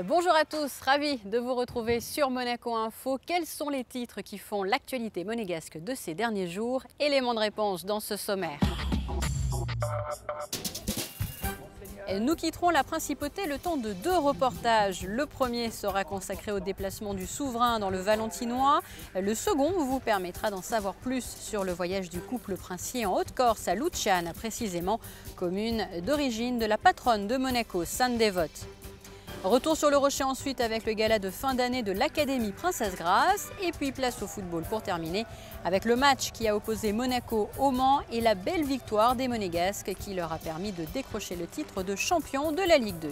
Bonjour à tous, ravi de vous retrouver sur Monaco Info. Quels sont les titres qui font l'actualité monégasque de ces derniers jours? Éléments de réponse dans ce sommaire. Nous quitterons la Principauté le temps de deux reportages. Le premier sera consacré au déplacement du souverain dans le Valentinois. Le second vous permettra d'en savoir plus sur le voyage du couple princier en Haute-Corse, à Luciane, précisément, commune d'origine de la patronne de Monaco, Sainte Dévote. Retour sur le Rocher ensuite avec le gala de fin d'année de l'Académie Princesse Grace. Et puis place au football pour terminer avec le match qui a opposé Monaco au Mans et la belle victoire des Monégasques qui leur a permis de décrocher le titre de champion de la Ligue 2.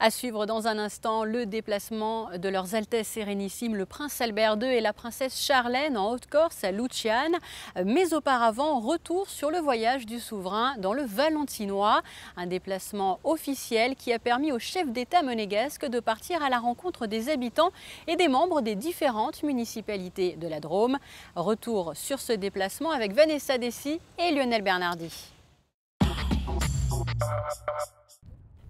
À suivre dans un instant le déplacement de leurs Altesses Sérénissimes, le prince Albert II et la princesse Charlène en Haute-Corse à Luciane. Mais auparavant, retour sur le voyage du souverain dans le Valentinois. Un déplacement officiel qui a permis au chef d'État monégasque de partir à la rencontre des habitants et des membres des différentes municipalités de la Drôme. Retour sur ce déplacement avec Vanessa Dessy et Lionel Bernardi.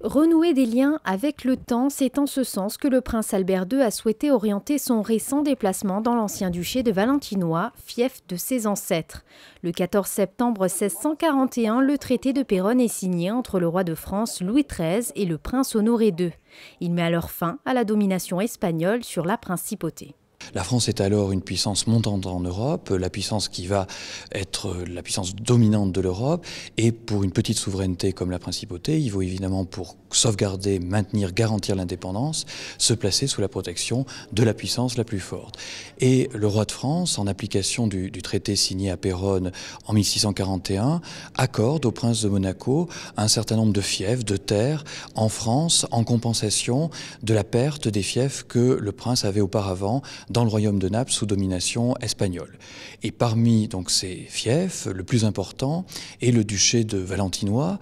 Renouer des liens avec le temps, c'est en ce sens que le prince Albert II a souhaité orienter son récent déplacement dans l'ancien duché de Valentinois, fief de ses ancêtres. Le 14 septembre 1641, le traité de Péronne est signé entre le roi de France Louis XIII et le prince Honoré II. Il met alors fin à la domination espagnole sur la principauté. La France est alors une puissance montante en Europe, la puissance qui va être la puissance dominante de l'Europe, et pour une petite souveraineté comme la principauté, il faut évidemment, pour sauvegarder, maintenir, garantir l'indépendance, se placer sous la protection de la puissance la plus forte. Et le roi de France, en application du traité signé à Péronne en 1641, accorde au prince de Monaco un certain nombre de fiefs, de terres en France, en compensation de la perte des fiefs que le prince avait auparavant dans le royaume de Naples sous domination espagnole. Et parmi donc ces fiefs, le plus important est le duché de Valentinois,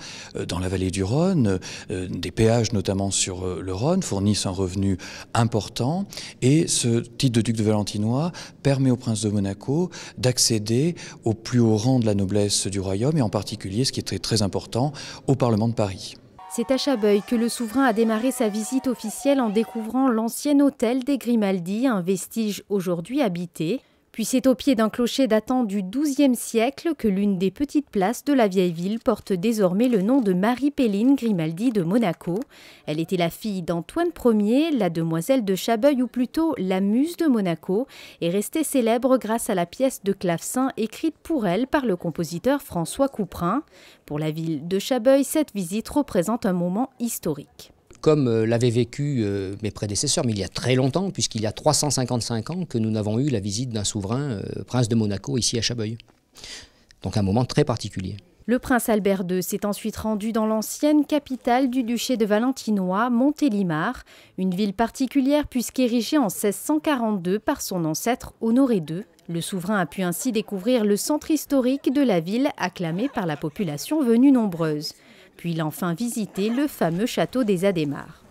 dans la vallée du Rhône. Des péages notamment sur le Rhône fournissent un revenu important, et ce titre de duc de Valentinois permet au prince de Monaco d'accéder au plus haut rang de la noblesse du royaume, et en particulier, ce qui est très important, au Parlement de Paris. C'est à Chabeuil que le souverain a démarré sa visite officielle en découvrant l'ancien hôtel des Grimaldi, un vestige aujourd'hui habité. Puis c'est au pied d'un clocher datant du XIIe siècle que l'une des petites places de la vieille ville porte désormais le nom de Marie-Péline Grimaldi de Monaco. Elle était la fille d'Antoine Ier, la demoiselle de Chabeuil, ou plutôt la muse de Monaco, et restée célèbre grâce à la pièce de clavecin écrite pour elle par le compositeur François Couperin. Pour la ville de Chabeuil, cette visite représente un moment historique. Comme l'avaient vécu mes prédécesseurs, mais il y a très longtemps, puisqu'il y a 355 ans que nous n'avons eu la visite d'un souverain, prince de Monaco, ici à Chabeuil. Donc un moment très particulier. Le prince Albert II s'est ensuite rendu dans l'ancienne capitale du duché de Valentinois, Montélimar, une ville particulière puisqu'érigée en 1642 par son ancêtre Honoré II. Le souverain a pu ainsi découvrir le centre historique de la ville, acclamé par la population venue nombreuse. Puis il a enfin visité le fameux château des Adhémars.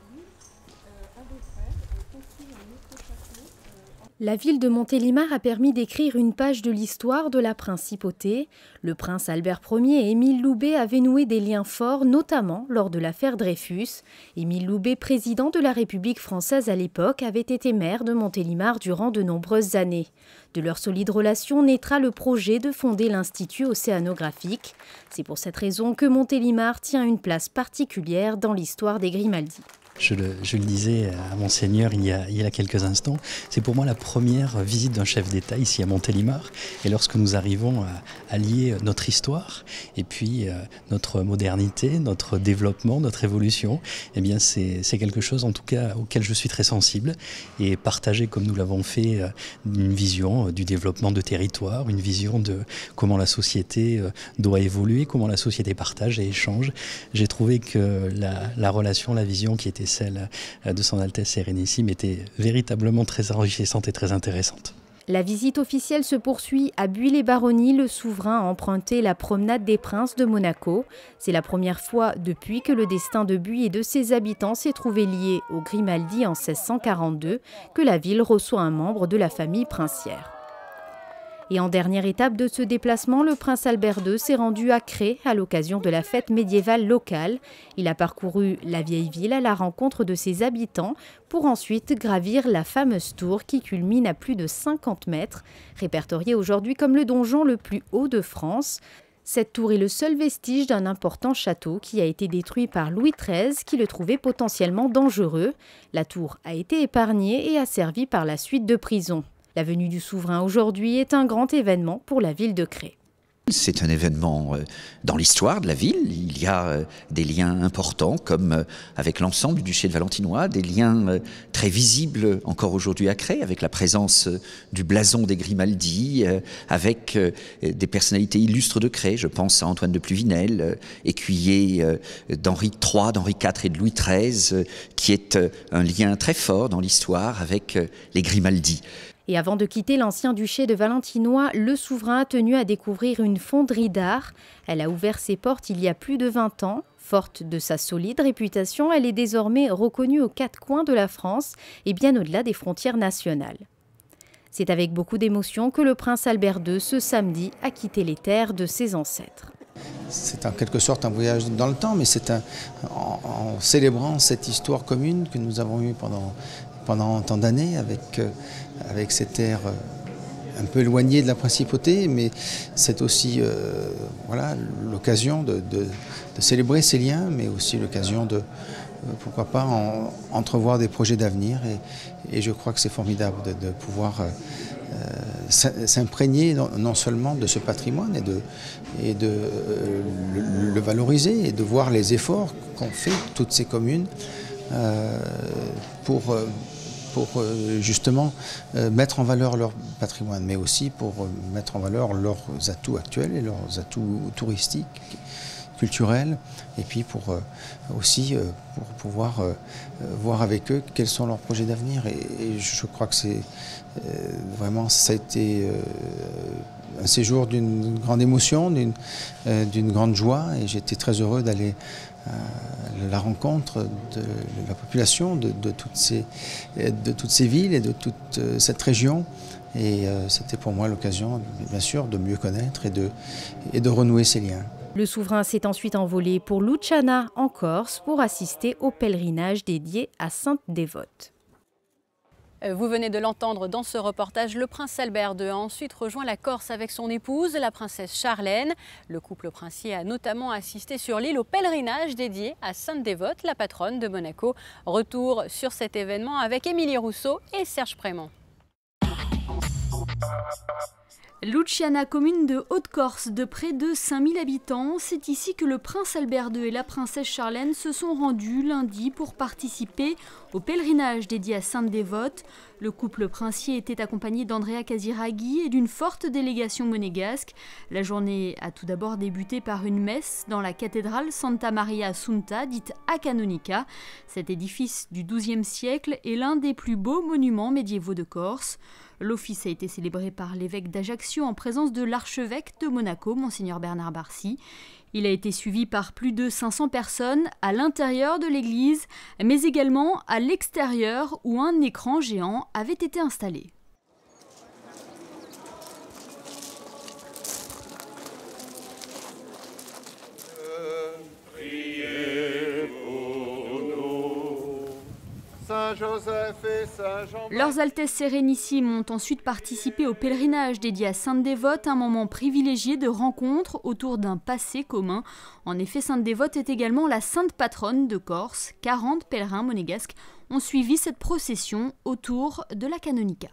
La ville de Montélimar a permis d'écrire une page de l'histoire de la principauté. Le prince Albert Ier et Émile Loubet avaient noué des liens forts, notamment lors de l'affaire Dreyfus. Émile Loubet, président de la République française à l'époque, avait été maire de Montélimar durant de nombreuses années. De leur solide relation naîtra le projet de fonder l'Institut océanographique. C'est pour cette raison que Montélimar tient une place particulière dans l'histoire des Grimaldi. Je le disais à Monseigneur il y a quelques instants, c'est pour moi la première visite d'un chef d'État ici à Montélimar. Et lorsque nous arrivons à lier notre histoire et puis notre modernité, notre développement, notre évolution, eh bien c'est quelque chose en tout cas auquel je suis très sensible, et partager comme nous l'avons fait une vision du développement de territoire, une vision de comment la société doit évoluer, comment la société partage et échange. J'ai trouvé que la relation, la vision qui était celle de son Altesse Sérénissime était véritablement très enrichissante et très intéressante. La visite officielle se poursuit à Buis-les-Baronnies. Le souverain a emprunté la promenade des Princes de Monaco. C'est la première fois depuis que le destin de Buis et de ses habitants s'est trouvé lié aux Grimaldi en 1642 que la ville reçoit un membre de la famille princière. Et en dernière étape de ce déplacement, le prince Albert II s'est rendu à Cré à l'occasion de la fête médiévale locale. Il a parcouru la vieille ville à la rencontre de ses habitants pour ensuite gravir la fameuse tour qui culmine à plus de 50 mètres, répertoriée aujourd'hui comme le donjon le plus haut de France. Cette tour est le seul vestige d'un important château qui a été détruit par Louis XIII qui le trouvait potentiellement dangereux. La tour a été épargnée et a servi par la suite de prison. La venue du souverain aujourd'hui est un grand événement pour la ville de Cré. C'est un événement dans l'histoire de la ville. Il y a des liens importants comme avec l'ensemble du duché de Valentinois, des liens très visibles encore aujourd'hui à Cré, avec la présence du blason des Grimaldi, avec des personnalités illustres de Cré. Je pense à Antoine de Pluvinel, écuyer d'Henri III, d'Henri IV et de Louis XIII, qui est un lien très fort dans l'histoire avec les Grimaldi. Et avant de quitter l'ancien duché de Valentinois, le souverain a tenu à découvrir une fonderie d'art. Elle a ouvert ses portes il y a plus de 20 ans. Forte de sa solide réputation, elle est désormais reconnue aux quatre coins de la France et bien au-delà des frontières nationales. C'est avec beaucoup d'émotion que le prince Albert II, ce samedi, a quitté les terres de ses ancêtres. C'est en quelque sorte un voyage dans le temps, mais c'est en célébrant cette histoire commune que nous avons eue pendant tant d'années avec ces terres un peu éloignées de la principauté, mais c'est aussi voilà, l'occasion de célébrer ces liens, mais aussi l'occasion de, pourquoi pas, entrevoir des projets d'avenir. Et je crois que c'est formidable de pouvoir s'imprégner non seulement de ce patrimoine et de le valoriser et de voir les efforts qu'ont fait toutes ces communes pour justement mettre en valeur leur patrimoine, mais aussi pour mettre en valeur leurs atouts actuels et leurs atouts touristiques, culturels, et puis aussi pour pouvoir voir avec eux quels sont leurs projets d'avenir. Et je crois que c'est vraiment, ça a été un séjour d'une grande émotion, d'une grande joie, et j'étais très heureux d'aller à la rencontre de la population de toutes ces villes et de toute cette région. Et c'était pour moi l'occasion, bien sûr, de mieux connaître et de renouer ces liens. Le souverain s'est ensuite envolé pour Luciana, en Corse, pour assister au pèlerinage dédié à Sainte Dévote. Vous venez de l'entendre dans ce reportage, le prince Albert II a ensuite rejoint la Corse avec son épouse, la princesse Charlène. Le couple princier a notamment assisté sur l'île au pèlerinage dédié à Sainte Dévote, la patronne de Monaco. Retour sur cet événement avec Émilie Rousseau et Serge Prémont. Luciana, commune de Haute-Corse de près de 5000 habitants, c'est ici que le prince Albert II et la princesse Charlène se sont rendus lundi pour participer au pèlerinage dédié à Sainte Dévote. Le couple princier était accompagné d'Andrea Casiraghi et d'une forte délégation monégasque. La journée a tout d'abord débuté par une messe dans la cathédrale Santa Maria Assunta, dite A Canonica. Cet édifice du XIIe siècle est l'un des plus beaux monuments médiévaux de Corse. L'office a été célébré par l'évêque d'Ajaccio en présence de l'archevêque de Monaco, Monseigneur Bernard Barcy. Il a été suivi par plus de 500 personnes à l'intérieur de l'église, mais également à l'extérieur où un écran géant avait été installé. Leurs Altesses Sérénissimes ont ensuite participé au pèlerinage dédié à Sainte Dévote, un moment privilégié de rencontre autour d'un passé commun. En effet, Sainte Dévote est également la sainte patronne de Corse. 40 pèlerins monégasques ont suivi cette procession autour de la Canonica.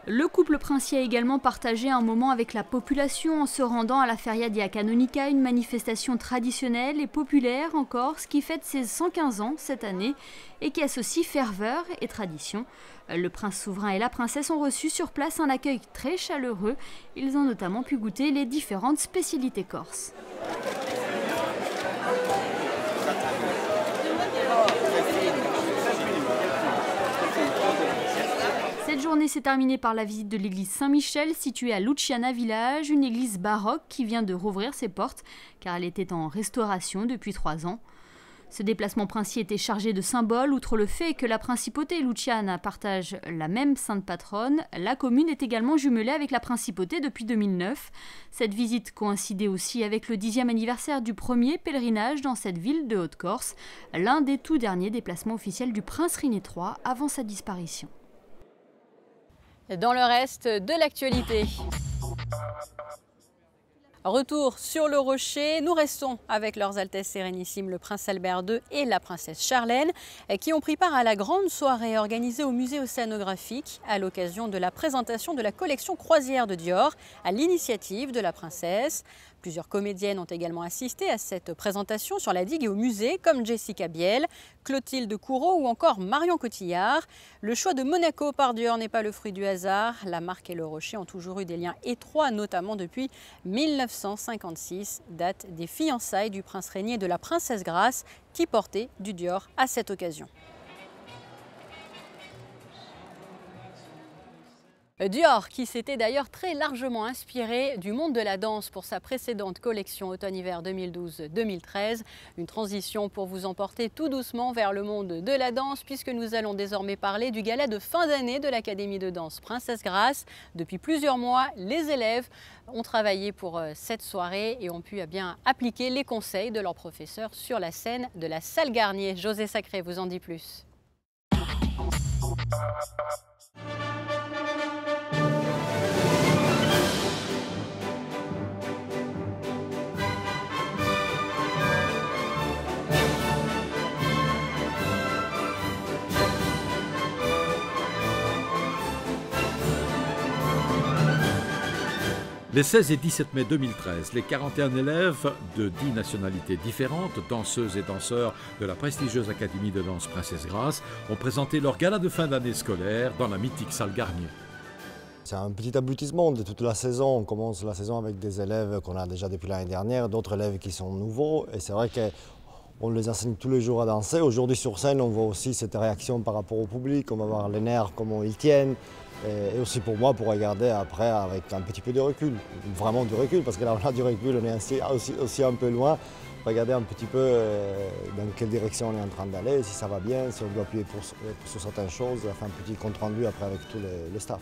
Le couple princier a également partagé un moment avec la population en se rendant à la Feria di Canonica, une manifestation traditionnelle et populaire en Corse qui fête ses 115 ans cette année et qui associe ferveur et tradition. Le prince souverain et la princesse ont reçu sur place un accueil très chaleureux. Ils ont notamment pu goûter les différentes spécialités corses. Cette journée s'est terminée par la visite de l'église Saint-Michel située à Luciana Village, une église baroque qui vient de rouvrir ses portes car elle était en restauration depuis 3 ans. Ce déplacement princier était chargé de symboles. Outre le fait que la principauté et Luciana partagent la même sainte patronne, la commune est également jumelée avec la principauté depuis 2009. Cette visite coïncidait aussi avec le 10e anniversaire du premier pèlerinage dans cette ville de Haute-Corse, l'un des tout derniers déplacements officiels du prince Riné III avant sa disparition. Dans le reste de l'actualité. Retour sur le Rocher, nous restons avec leurs Altesses Sérénissimes, le prince Albert II et la princesse Charlène, qui ont pris part à la grande soirée organisée au musée océanographique à l'occasion de la présentation de la collection croisière de Dior à l'initiative de la princesse. Plusieurs comédiennes ont également assisté à cette présentation sur la digue et au musée, comme Jessica Biel, Clotilde Courreau ou encore Marion Cotillard. Le choix de Monaco par Dior n'est pas le fruit du hasard. La marque et le Rocher ont toujours eu des liens étroits, notamment depuis 1956, date des fiançailles du prince régné et de la princesse Grace, qui portait du Dior à cette occasion. Dior, qui s'était d'ailleurs très largement inspiré du monde de la danse pour sa précédente collection automne-hiver 2012-2013. Une transition pour vous emporter tout doucement vers le monde de la danse, puisque nous allons désormais parler du gala de fin d'année de l'Académie de danse Princesse Grace. Depuis plusieurs mois, les élèves ont travaillé pour cette soirée et ont pu bien appliquer les conseils de leurs professeurs sur la scène de la salle Garnier. José Sacré vous en dit plus. Les 16 et 17 mai 2013, les 41 élèves de 10 nationalités différentes, danseuses et danseurs de la prestigieuse Académie de danse Princesse Grace, ont présenté leur gala de fin d'année scolaire dans la mythique salle Garnier. C'est un petit aboutissement de toute la saison. On commence la saison avec des élèves qu'on a déjà depuis l'année dernière, d'autres élèves qui sont nouveaux. Et c'est vrai qu'on les enseigne tous les jours à danser. Aujourd'hui sur scène, on voit aussi cette réaction par rapport au public. On va voir les nerfs, comment ils tiennent. Et aussi pour moi, pour regarder après avec un petit peu de recul, vraiment du recul, parce que là on a du recul, on est aussi un peu loin. Regarder un petit peu dans quelle direction on est en train d'aller, si ça va bien, si on doit appuyer sur certaines choses, faire un petit compte rendu après avec tout le staff.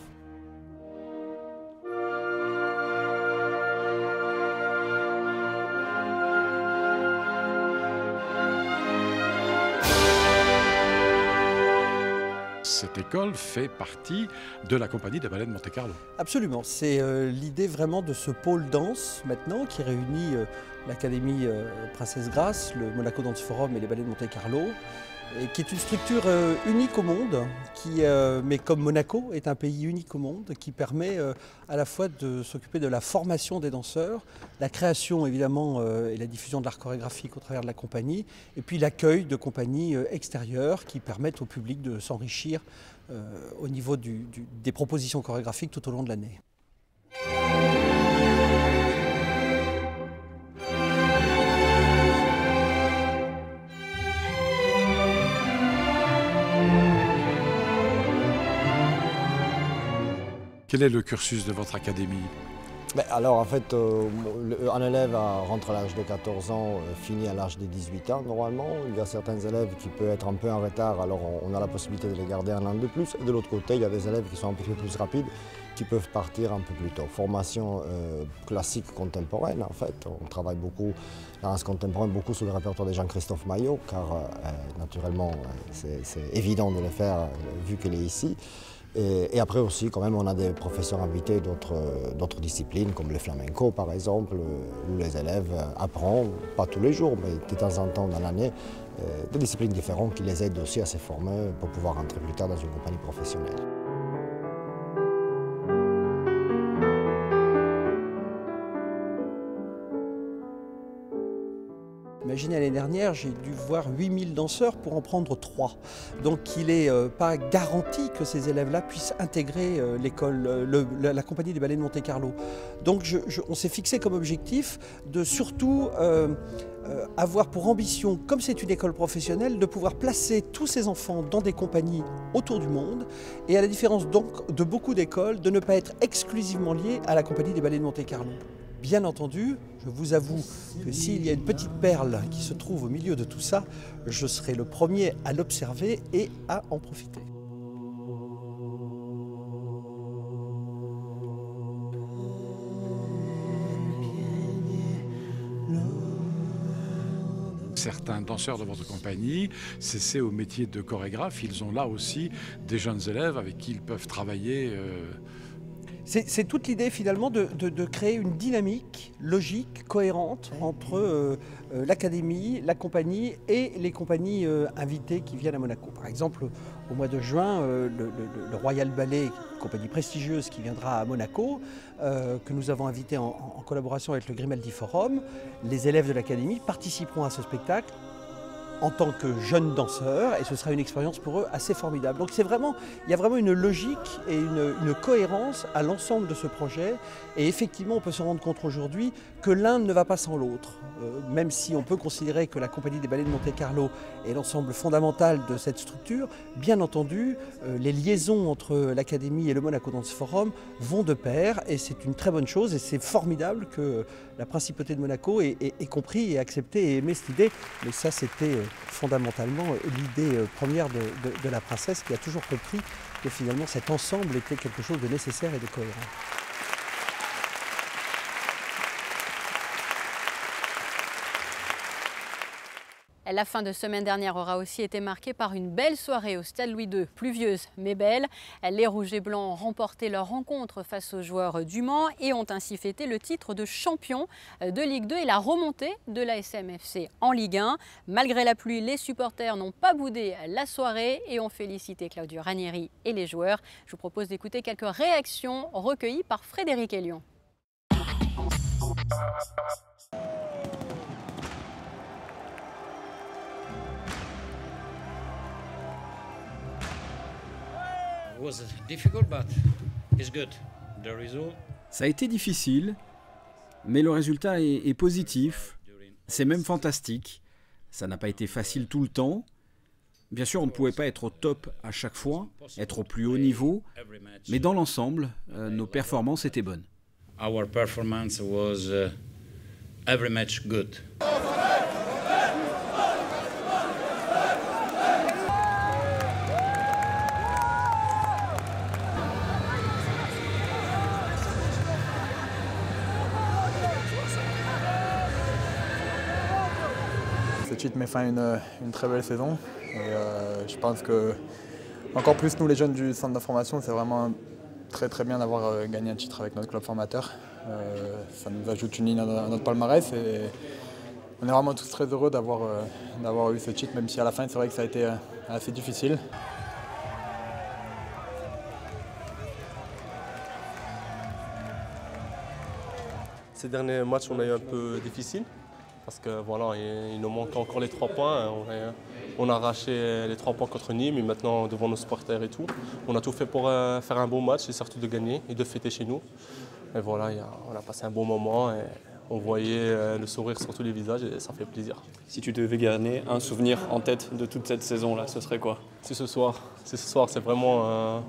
Cette école fait partie de la compagnie des ballets de Monte-Carlo. Absolument, c'est l'idée vraiment de ce pôle danse maintenant qui réunit l'Académie Princesse Grace, le Monaco Dance Forum et les ballets de Monte-Carlo, et qui est une structure unique au monde, mais comme Monaco est un pays unique au monde, qui permet à la fois de s'occuper de la formation des danseurs, la création évidemment et la diffusion de l'art chorégraphique au travers de la compagnie, et puis l'accueil de compagnies extérieures qui permettent au public de s'enrichir au niveau des propositions chorégraphiques tout au long de l'année. Quel est le cursus de votre académie? Alors en fait, un élève rentre à l'âge de 14 ans, finit à l'âge de 18 ans normalement. Il y a certains élèves qui peuvent être un peu en retard, alors on a la possibilité de les garder un an de plus. Et de l'autre côté, il y a des élèves qui sont un petit peu plus rapides, qui peuvent partir un peu plus tôt. Formation classique contemporaine en fait. On travaille beaucoup dans ce contemporain, beaucoup sur le répertoire de Jean-Christophe Maillot, car naturellement c'est évident de le faire vu qu'il est ici. Et après aussi, quand même, on a des professeurs invités d'autres disciplines, comme le flamenco par exemple, où les élèves apprennent, pas tous les jours, mais de temps en temps dans l'année, des disciplines différentes qui les aident aussi à se former pour pouvoir rentrer plus tard dans une compagnie professionnelle. Imaginez l'année dernière, j'ai dû voir 8000 danseurs pour en prendre 3. Donc il n'est pas garanti que ces élèves-là puissent intégrer l'école, la compagnie des ballets de Monte-Carlo. Donc on s'est fixé comme objectif de surtout avoir pour ambition, comme c'est une école professionnelle, de pouvoir placer tous ces enfants dans des compagnies autour du monde et à la différence donc de beaucoup d'écoles, de ne pas être exclusivement liés à la compagnie des ballets de Monte-Carlo. Bien entendu, je vous avoue que s'il y a une petite perle qui se trouve au milieu de tout ça, je serai le premier à l'observer et à en profiter. Certains danseurs de votre compagnie s'essaient au métier de chorégraphe. Ils ont là aussi des jeunes élèves avec qui ils peuvent travailler. C'est toute l'idée finalement de créer une dynamique logique, cohérente entre l'académie, la compagnie et les compagnies invitées qui viennent à Monaco. Par exemple, au mois de juin, le Royal Ballet, compagnie prestigieuse qui viendra à Monaco, que nous avons invité en collaboration avec le Grimaldi Forum, les élèves de l'académie participeront à ce spectacle en tant que jeunes danseurs, et ce sera une expérience pour eux assez formidable. Donc il y a vraiment une logique et une cohérence à l'ensemble de ce projet, et effectivement on peut se rendre compte aujourd'hui que l'un ne va pas sans l'autre. Même si on peut considérer que la compagnie des ballets de Monte-Carlo est l'ensemble fondamental de cette structure, bien entendu les liaisons entre l'académie et le Monaco Dance Forum vont de pair, et c'est une très bonne chose, et c'est formidable que la principauté de Monaco ait compris et accepté et aimé cette idée. Mais ça, c'était fondamentalement l'idée première de la princesse, qui a toujours compris que finalement cet ensemble était quelque chose de nécessaire et de cohérent. La fin de semaine dernière aura aussi été marquée par une belle soirée au Stade Louis II, pluvieuse mais belle. Les Rouges et Blancs ont remporté leur rencontre face aux joueurs du Mans et ont ainsi fêté le titre de champion de Ligue 2 et la remontée de l'ASM FC en Ligue 1. Malgré la pluie, les supporters n'ont pas boudé la soirée et ont félicité Claudio Ranieri et les joueurs. Je vous propose d'écouter quelques réactions recueillies par Frédéric Elion. Ça a été difficile, mais le résultat est positif. C'est même fantastique. Ça n'a pas été facile tout le temps. Bien sûr, on ne pouvait pas être au top à chaque fois, être au plus haut niveau, mais dans l'ensemble, nos performances étaient bonnes. Our performance was every match good. Ce titre met fin à une très belle saison et je pense que encore plus nous les jeunes du centre d'information, c'est vraiment très bien d'avoir gagné un titre avec notre club formateur. Ça nous ajoute une ligne à notre palmarès et on est vraiment tous très heureux d'avoir eu ce titre, même si à la fin c'est vrai que ça a été assez difficile. Ces derniers matchs, on a eu un peu difficile. Parce que voilà, il nous manque encore les 3 points. On a arraché les 3 points contre Nîmes et maintenant devant nos supporters et tout. On a tout fait pour faire un bon match et surtout de gagner et de fêter chez nous. Et voilà, on a passé un bon moment et on voyait le sourire sur tous les visages et ça fait plaisir. Si tu devais garder un souvenir en tête de toute cette saison-là, ce serait quoi? C'est ce soir. C'est vraiment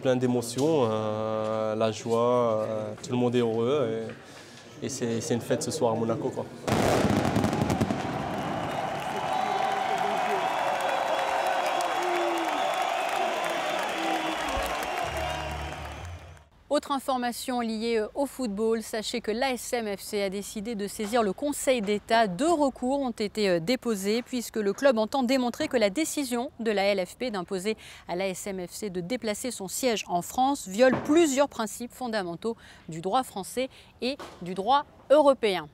plein d'émotions, la joie, tout le monde est heureux. Et c'est une fête ce soir à Monaco, quoi. Autre information liée au football, sachez que l'ASM FC a décidé de saisir le Conseil d'État. 2 recours ont été déposés puisque le club entend démontrer que la décision de la LFP d'imposer à l'ASM FC de déplacer son siège en France viole plusieurs principes fondamentaux du droit français et du droit européen.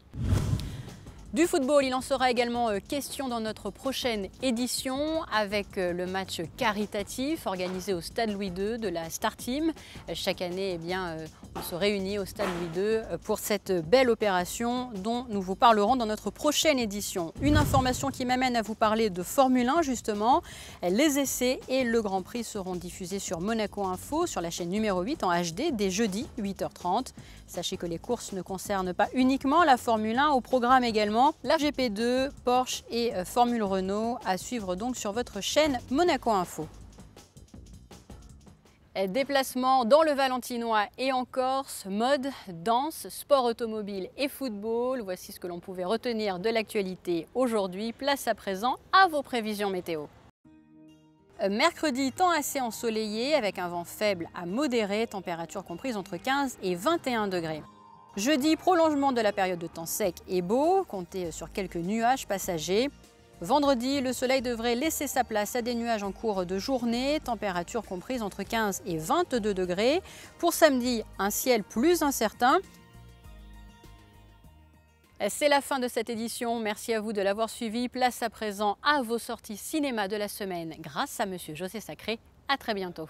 Du football, il en sera également question dans notre prochaine édition avec le match caritatif organisé au Stade Louis II de la Star Team. Chaque année, on se réunit au Stade Louis II pour cette belle opération dont nous vous parlerons dans notre prochaine édition. Une information qui m'amène à vous parler de Formule 1 justement. Les essais et le Grand Prix seront diffusés sur Monaco Info, sur la chaîne numéro 8 en HD dès jeudi 8h30. Sachez que les courses ne concernent pas uniquement la Formule 1, au programme également la GP2, Porsche et Formule Renault, à suivre donc sur votre chaîne Monaco Info. Déplacement dans le Valentinois et en Corse, mode, danse, sport automobile et football. Voici ce que l'on pouvait retenir de l'actualité aujourd'hui. Place à présent à vos prévisions météo. Mercredi, temps assez ensoleillé avec un vent faible à modéré, température comprise entre 15 et 21 degrés. Jeudi, prolongement de la période de temps sec et beau, comptez sur quelques nuages passagers. Vendredi, le soleil devrait laisser sa place à des nuages en cours de journée, température comprise entre 15 et 22 degrés. Pour samedi, un ciel plus incertain. C'est la fin de cette édition. Merci à vous de l'avoir suivi. Place à présent à vos sorties cinéma de la semaine grâce à Monsieur José Sacré. À très bientôt.